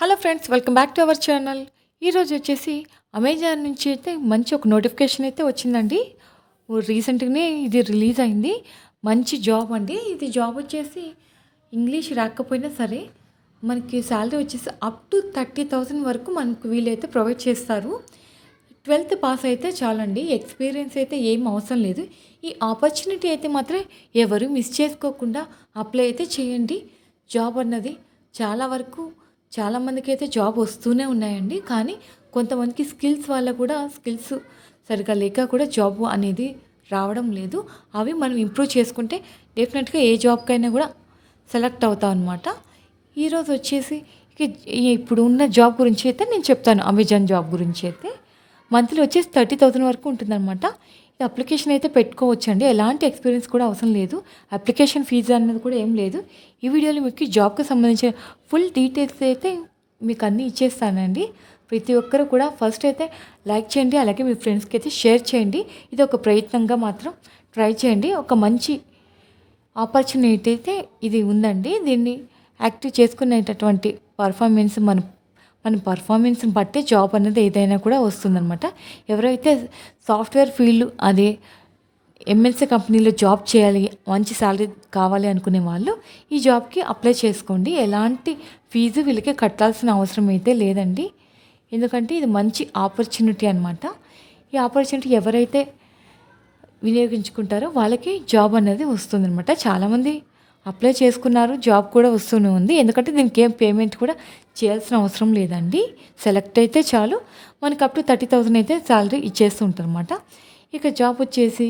Hello friends, welcome back to our channel. ఈరోజు వచ్చేసి Amazon నుంచి అయితే మంచి ఒక నోటిఫికేషన్ అయితే వచ్చిందండి. రీసెంట్గానే ఇది రిలీజ్ అయింది. మంచి జాబ్ అండి. ఇది జాబ్ వచ్చేసి ఇంగ్లీష్ రాకపోయినా సరే మనకి శాలరీ వచ్చేసి అప్ టు 30,000 వరకు మనకు వీళ్ళైతే ప్రొవైడ్ చేస్తారు. 12th పాస్ అయితే చాలండి. ఎక్స్పీరియన్స్ అయితే ఏం అవసరం లేదు. ఈ ఆపర్చునిటీ అయితే మాత్రం ఎవరు మిస్ చేసుకోకుండా అప్లై అయితే చేయండి. జాబ్ అన్నది చాలా వరకు చాలామందికైతే జాబ్ వస్తూనే ఉన్నాయండి. కానీ కొంతమందికి స్కిల్స్ వల్ల కూడా స్కిల్స్ సరిగ్గా లేక కూడా జాబ్ అనేది రావడం లేదు. అవి మనం ఇంప్రూవ్ చేసుకుంటే డెఫినెట్గా ఏ జాబ్కైనా కూడా సెలెక్ట్ అవుతాం అనమాట. ఈరోజు వచ్చేసి ఇక ఇప్పుడు ఉన్న జాబ్ గురించి అయితే నేను చెప్తాను. అమెజాన్ జాబ్ గురించి అయితే మంత్లీ వచ్చేసి 30,000 వరకు ఉంటుందన్నమాట. ఈ అప్లికేషన్ అయితే పెట్టుకోవచ్చండి. ఎలాంటి ఎక్స్పీరియన్స్ కూడా అవసరం లేదు. అప్లికేషన్ ఫీజు అన్నది కూడా ఏం లేదు. ఈ వీడియోలో మీకు జాబ్కి సంబంధించిన ఫుల్ డీటెయిల్స్ అయితే మీకు అన్నీ ఇచ్చేస్తానండి. ప్రతి ఒక్కరు కూడా ఫస్ట్ అయితే లైక్ చేయండి, అలాగే మీ ఫ్రెండ్స్కి అయితే షేర్ చేయండి. ఇది ఒక ప్రయత్నంగా మాత్రం ట్రై చేయండి. ఒక మంచి ఆపర్చునిటీ అయితే ఇది ఉందండి. దీన్ని యాక్టివ్ చేసుకునేటటువంటి పర్ఫార్మెన్స్ మన పర్ఫార్మెన్స్ని బట్టే జాబ్ అనేది ఏదైనా కూడా వస్తుందన్నమాట. ఎవరైతే సాఫ్ట్వేర్ ఫీల్డ్ అదే ఎంఎన్సీ కంపెనీలో జాబ్ చేయాలి, మంచి శాలరీ కావాలి అనుకునే వాళ్ళు ఈ జాబ్కి అప్లై చేసుకోండి. ఎలాంటి ఫీజు వీళ్ళకి కట్టాల్సిన అవసరం అయితే లేదండి. ఎందుకంటే ఇది మంచి ఆపర్చునిటీ అనమాట. ఈ ఆపర్చునిటీ ఎవరైతే వినియోగించుకుంటారో వాళ్ళకి జాబ్ అనేది వస్తుందన్నమాట. చాలామంది అప్లై చేసుకున్నారు, జాబ్ కూడా వస్తూనే ఉంది. ఎందుకంటే దీనికి ఏం పేమెంట్ కూడా చేయాల్సిన అవసరం లేదండి. సెలెక్ట్ అయితే చాలు మనకి అప్ టు 30,000 అయితే శాలరీ ఇచ్చేస్తుంటారన్నమాట. ఇక జాబ్ వచ్చేసి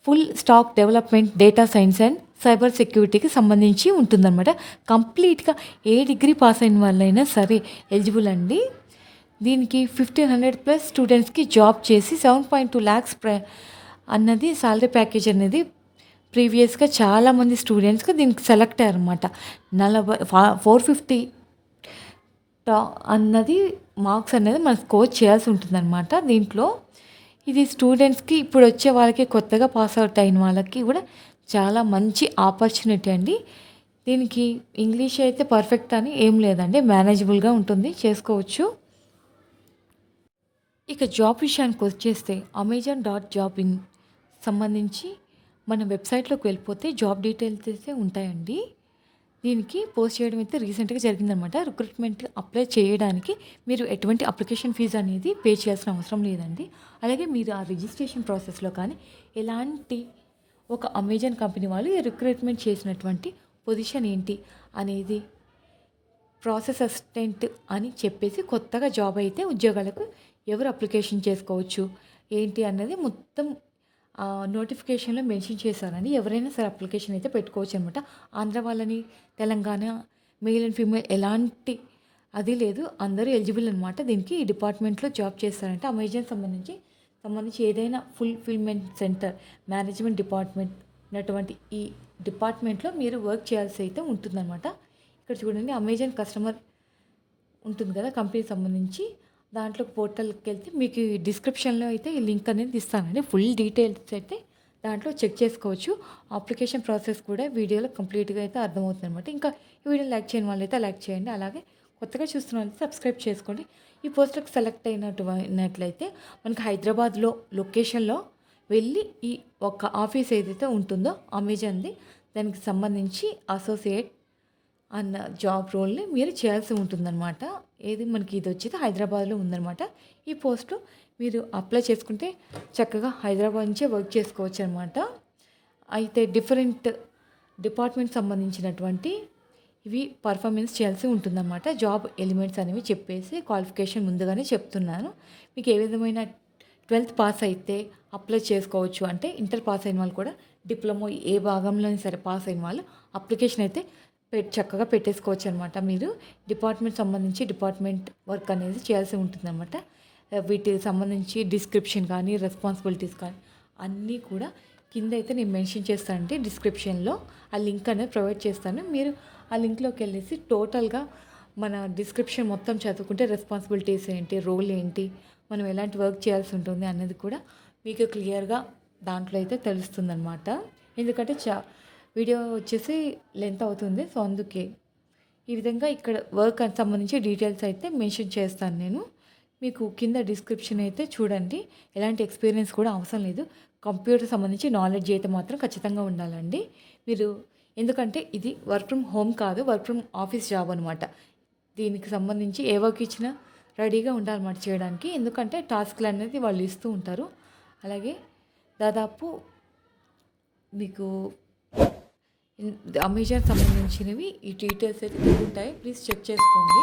full stack development, data science and cyber సెక్యూరిటీకి సంబంధించి ఉంటుందన్నమాట. కంప్లీట్గా ఏ డిగ్రీ పాస్ అయిన వాళ్ళైనా సరే ఎలిజిబుల్ అండి. దీనికి 1,500+ స్టూడెంట్స్కి జాబ్ చేసి 7.2 lakhs అన్నది శాలరీ ప్యాకేజ్ అనేది ప్రీవియస్గా చాలామంది స్టూడెంట్స్కి దీనికి సెలెక్ట్ అయ్యారన్నమాట. 450 అన్నది మార్క్స్ అనేది మనం స్కోర్ చేయాల్సి ఉంటుందన్నమాట. దీంట్లో ఇది స్టూడెంట్స్కి ఇప్పుడు వచ్చే వాళ్ళకి కొత్తగా పాస్ అవుట్ అయిన వాళ్ళకి కూడా చాలా మంచి ఆపర్చునిటీ అండి. దీనికి ఇంగ్లీష్ అయితే పర్ఫెక్ట్ అని ఏం లేదండి, మేనేజబుల్గా ఉంటుంది, చేసుకోవచ్చు. ఇక జాబ్ విషయానికి వచ్చేస్తే amazon.jobin సంబంధించి మన వెబ్సైట్లోకి వెళ్ళిపోతే జాబ్ డీటెయిల్స్ అయితే ఉంటాయండి. దీనికి పోస్ట్ చేయడం అయితే రీసెంట్గా జరిగిందనమాట. రిక్రూట్మెంట్ అప్లై చేయడానికి మీరు ఎటువంటి అప్లికేషన్ ఫీజు అనేది పే చేయాల్సిన అవసరం లేదండి. అలాగే మీరు ఆ రిజిస్ట్రేషన్ ప్రాసెస్లో కానీ ఎలాంటి ఒక అమెజాన్ కంపెనీ వాళ్ళు రిక్రూట్మెంట్ చేసినటువంటి పొజిషన్ ఏంటి అనేది ప్రాసెస్ అసిస్టెంట్ అని చెప్పేసి కొత్తగా జాబ్ అయితే ఉద్యోగాలకు ఎవరు అప్లికేషన్ చేసుకోవచ్చు ఏంటి అన్నది మొత్తం నోటిఫికేషన్లో మెన్షన్ చేశారండి. ఎవరైనా సరే అప్లికేషన్ అయితే పెట్టుకోవచ్చు అనమాట. ఆంధ్ర వాళ్ళని, తెలంగాణ, మేల్ అండ్ ఫీమేల్ ఎలాంటి అది లేదు, అందరూ ఎలిజిబుల్ అనమాట. దీనికి ఈ డిపార్ట్మెంట్లో జాబ్ చేస్తారంటే అమెజాన్ సంబంధించి ఏదైనా ఫుల్ఫిల్మెంట్ సెంటర్, మేనేజ్మెంట్ డిపార్ట్మెంట్ ఉన్నటువంటి ఈ డిపార్ట్మెంట్లో మీరు వర్క్ చేయాల్సి అయితే ఉంటుందన్నమాట. ఇక్కడ చూడండి, అమెజాన్ కస్టమర్ ఉంటుంది కదా కంపెనీకి సంబంధించి, దాంట్లో పోర్టల్కి వెళ్తే మీకు డిస్క్రిప్షన్లో అయితే ఈ లింక్ అనేది ఇస్తానండి. ఫుల్ డీటెయిల్స్ అయితే దాంట్లో చెక్ చేసుకోవచ్చు. అప్లికేషన్ ప్రాసెస్ కూడా వీడియోలో కంప్లీట్గా అయితే అర్థమవుతుంది అనమాట. ఇంకా ఈ వీడియో లైక్ చేయని వాళ్ళు అయితే లైక్ చేయండి. అలాగే కొత్తగా చూస్తున్న వాళ్ళు సబ్స్క్రైబ్ చేసుకోండి. ఈ పోస్ట్కి సెలెక్ట్ అయినట్లయితే మనకి హైదరాబాద్లో లొకేషన్లో వెళ్ళి ఈ ఒక ఆఫీస్ ఏదైతే ఉంటుందో అమెజాన్ది, దానికి సంబంధించి అసోసియేట్ అన్న జాబ్ రోల్ని మీరు చేయాల్సి ఉంటుందన్నమాట. ఏది మనకి ఇది వచ్చేది హైదరాబాద్లో ఉందన్నమాట. ఈ పోస్ట్ మీరు అప్లై చేసుకుంటే చక్కగా హైదరాబాద్ నుంచే వర్క్ చేసుకోవచ్చు అనమాట. అయితే డిఫరెంట్ డిపార్ట్మెంట్ సంబంధించినటువంటి ఇవి పర్ఫార్మెన్స్ చేయాల్సి ఉంటుందన్నమాట. జాబ్ ఎలిమెంట్స్ అనేవి చెప్పేసి క్వాలిఫికేషన్ ముందుగానే చెప్తున్నాను. మీకు ఏ విధమైన 12th పాస్ అయితే అప్లై చేసుకోవచ్చు అంటే ఇంటర్ పాస్ అయిన వాళ్ళు కూడా, డిప్లొమా ఏ భాగంలో సరే పాస్ అయిన వాళ్ళు అప్లికేషన్ అయితే చక్కగా పెట్టేసుకోవచ్చు అనమాట. మీరు డిపార్ట్మెంట్ వర్క్ అనేది చేయాల్సి ఉంటుందన్నమాట. వీటికి సంబంధించి డిస్క్రిప్షన్ కానీ రెస్పాన్సిబిలిటీస్ కానీ అన్నీ కూడా కింద అయితే నేను మెన్షన్ చేస్తానండి. డిస్క్రిప్షన్లో ఆ లింక్ అనేది ప్రొవైడ్ చేస్తాను. మీరు ఆ లింక్లోకి వెళ్ళేసి టోటల్గా మన డిస్క్రిప్షన్ మొత్తం చదువుకుంటే రెస్పాన్సిబిలిటీస్ ఏంటి, రోల్ ఏంటి, మనం ఎలాంటి వర్క్ చేయాల్సి ఉంటుంది అన్నది కూడా మీకు క్లియర్గా దాంట్లో అయితే తెలుస్తుందన్నమాట. ఎందుకంటే వీడియో వచ్చేసి లెంత్ అవుతుంది, సో అందుకే ఈ విధంగా ఇక్కడ వర్క్ అని సంబంధించి డీటెయిల్స్ అయితే మెన్షన్ చేస్తాను నేను. మీకు కింద డిస్క్రిప్షన్ అయితే చూడండి. ఎలాంటి ఎక్స్‌పీరియన్స్ కూడా అవసరం లేదు. కంప్యూటర్ సంబంధించి నాలెడ్జ్ అయితే మాత్రం ఖచ్చితంగా ఉండాలండి. మీరు ఎందుకంటే ఇది వర్క్ ఫ్రమ్ హోమ్ కాదు. వర్క్ ఫ్రమ్ ఆఫీస్ జాబ్ అనమాట. దీనికి సంబంధించి ఏ వర్క్ ఇచ్చినా రెడీగా ఉండాలన్నమాట చేయడానికి. ఎందుకంటే టాస్క్‌లు అనేది వాళ్ళు ఇస్తూ ఉంటారు. అలాగే దాదాపు మీకు అమెజాన్ సంబంధించినవి ఈ డీటెయిల్స్ అయితే ఉంటాయి. ప్లీజ్ చెక్ చేసుకోండి.